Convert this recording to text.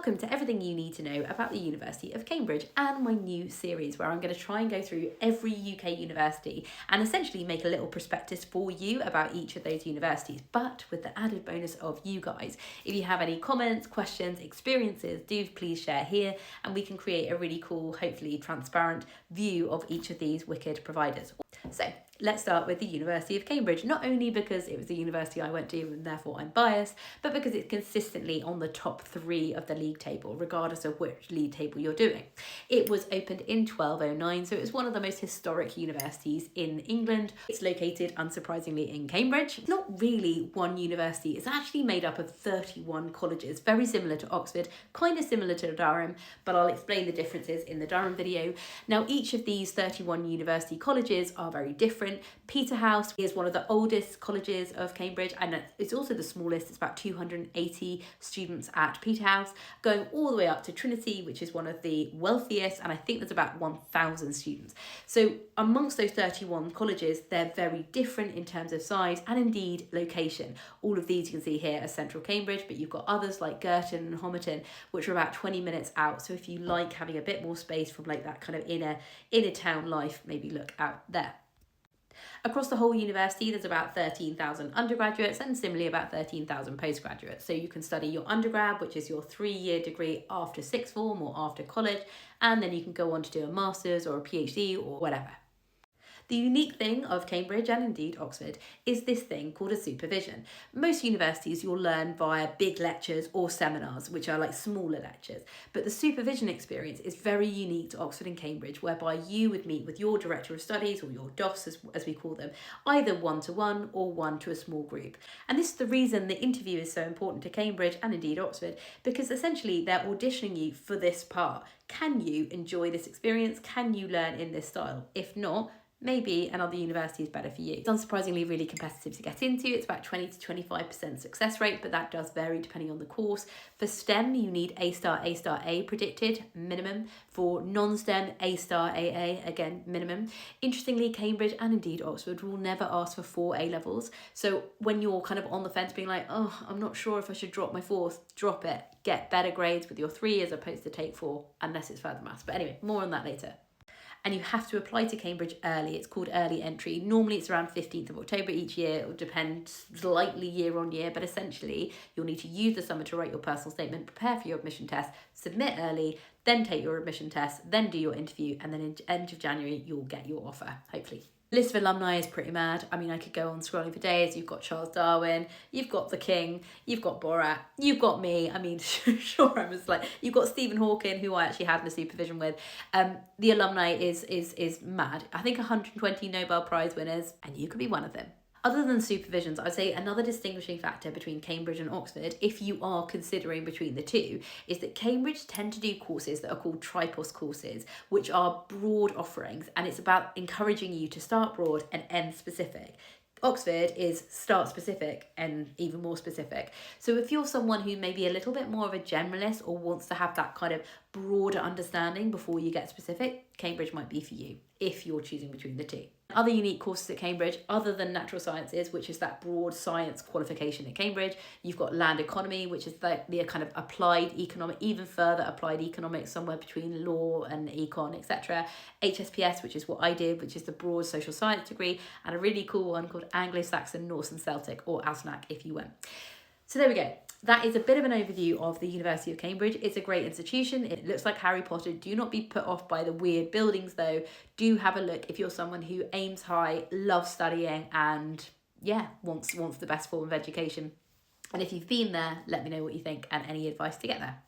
welcome to everything you need to know about the University of Cambridge and my new series where I'm going to try and go through every UK university and essentially make a little prospectus for you about each of those universities, but with the added bonus of you guys. If you have any comments, questions, experiences, do please share here and we can create a really cool, hopefully transparent view of each of these wicked providers. So let's start with the University of Cambridge, not only because it was the university I went to and therefore I'm biased, but because it's consistently on the top 3 of the league table, regardless of which league table you're doing. It was opened in 1209, so it was one of the most historic universities in England. It's located, unsurprisingly, in Cambridge. It's not really one university, it's actually made up of 31 colleges, very similar to Oxford, kind of similar to Durham, but I'll explain the differences in the Durham video. Now, each of these 31 university colleges are very different. Peterhouse is one of the oldest colleges of Cambridge and it's also the smallest. It's about 280 students at Peterhouse, going all the way up to Trinity, which is one of the wealthiest, and I think there's about 1,000 students. So amongst those 31 colleges, they're very different in terms of size and indeed location. All of these you can see here are central Cambridge, but you've got others like Girton and Homerton, which are about 20 minutes out. So if you like having a bit more space from like that kind of inner town life, maybe look out there. Across the whole university, there's about 13,000 undergraduates and similarly about 13,000 postgraduates. So you can study your undergrad, which is your 3-year degree after sixth form or after college, and then you can go on to do a master's or a PhD or whatever. The unique thing of Cambridge and indeed Oxford is this thing called a supervision. Most universities you'll learn via big lectures or seminars, which are like smaller lectures, but the supervision experience is very unique to Oxford and Cambridge, whereby you would meet with your director of studies or your DOS as we call them, either one-to-one or one to a small group. And this is the reason the interview is so important to Cambridge and indeed Oxford, because essentially they're auditioning you for this part. Can you enjoy this experience? Can you learn in this style? If not, maybe another university is better for you. It's unsurprisingly really competitive to get into. It's about 20 to 25% success rate, but that does vary depending on the course. For STEM, you need A star, A predicted, minimum. For non-STEM, A star, AA, again, minimum. Interestingly, Cambridge and indeed Oxford will never ask for 4 A levels. So when you're kind of on the fence being like, oh, I'm not sure if I should drop my 4th, drop it. Get better grades with your 3 as opposed to take 4, unless it's further maths. But anyway, more on that later. And you have to apply to Cambridge early. It's called early entry. Normally it's around 15th of October each year. It will depend slightly year on year, but essentially you'll need to use the summer to write your personal statement, prepare for your admission test, submit early, then take your admission test, then do your interview, and then in end of January you'll get your offer, hopefully. List of alumni is pretty mad. I mean, I could go on scrolling for days. You've got Charles Darwin, you've got the King, you've got Borat, you've got me. I mean, sure, I was like, you've got Stephen Hawking, who I actually had a supervision with. The alumni is mad. I think 120 Nobel Prize winners, and you could be one of them. Other than supervisions, I'd say another distinguishing factor between Cambridge and Oxford, if you are considering between the two, is that Cambridge tend to do courses that are called Tripos courses, which are broad offerings, and it's about encouraging you to start broad and end specific. Oxford is start specific and even more specific. So if you're someone who may be a little bit more of a generalist or wants to have that kind of broader understanding before you get specific, Cambridge might be for you if you're choosing between the two. Other unique courses at Cambridge, other than natural sciences, which is that broad science qualification at Cambridge, you've got land economy, which is the kind of applied economic, even further applied economics, somewhere between law and econ, etc. HSPS, which is what I did, which is the broad social science degree, and a really cool one called Anglo-Saxon, Norse and Celtic, or ASNAC if you went. So there we go. That is a bit of an overview of the University of Cambridge. It's a great institution. It looks like Harry Potter. Do not be put off by the weird buildings though. Do have a look if you're someone who aims high, loves studying, and wants the best form of education. And if you've been there, let me know what you think and any advice to get there.